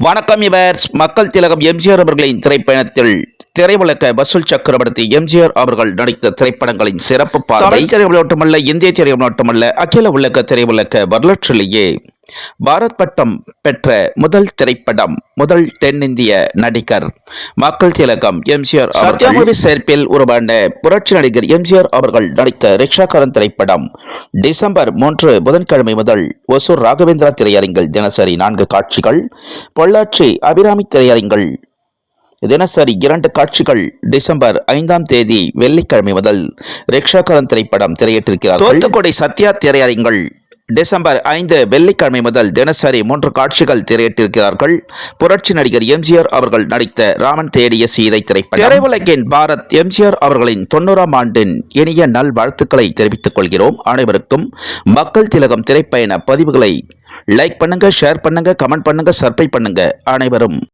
வணக்கம். இவர் மக்கள் திலகம் எம்ஜிஆர் அவர்களின் திரைப்பயணத்தில் திரையுலக வசூல் சக்கரவர்த்தி எம்ஜிஆர் அவர்கள் நடித்த திரைப்படங்களின் சிறப்பு பார்வை. திரையுலகம் மட்டுமல்ல, இந்திய திரையுலகம் மட்டுமல்ல, அகில உலக திரையுலக வரலாற்றிலேயே பாரத் பட்டம் பெற்ற முதல் திரைப்படம், முதல் தென்னிந்திய நடிகர் மக்கள் திலகம் எம்ஜிஆர். சத்யாமூவி சேர்ப்பில் உருவான புரட்சி நடிகர் எம்ஜிஆர் அவர்கள் நடித்த ரிக்ஷாக்காரன் திரைப்படம் டிசம்பர் 3 புதன்கிழமை முதல் ஒசூர் ராகவேந்திரா திரையரங்கில் தினசரி 4 காட்சிகள், பொள்ளாச்சி அபிராமி திரையரங்கில் தினசரி 2 காட்சிகள், டிசம்பர் 5 வெள்ளிக்கிழமை முதல் ரிக்ஷாக்காரன் திரைப்படம் திரையிட்டிருக்கிறார்கள். தூத்துக்குடி சத்யா திரையரங்கில் டிசம்பர் 5 வெள்ளிக்கிழமை முதல் தினசரி 3 காட்சிகள் திரையிட்டிருக்கிறார்கள். புரட்சி நடிகர் எம்ஜிஆர் அவர்கள் நடித்த ராமன் தேடிய சீதை திரைப்படம். திரையுலகின் பாரத் எம்ஜிஆர் அவர்களின் 90ஆம் ஆண்டின் இனிய நல் வாழ்த்துக்களை தெரிவித்துக் கொள்கிறோம். அனைவருக்கும் மக்கள் திலகம் திரைப்பயண பதிவுகளை லைக் பண்ணுங்க, ஷேர் பண்ணுங்க, கமெண்ட் பண்ணுங்க, சப்ஸ்கிரைப் பண்ணுங்க. அனைவரும்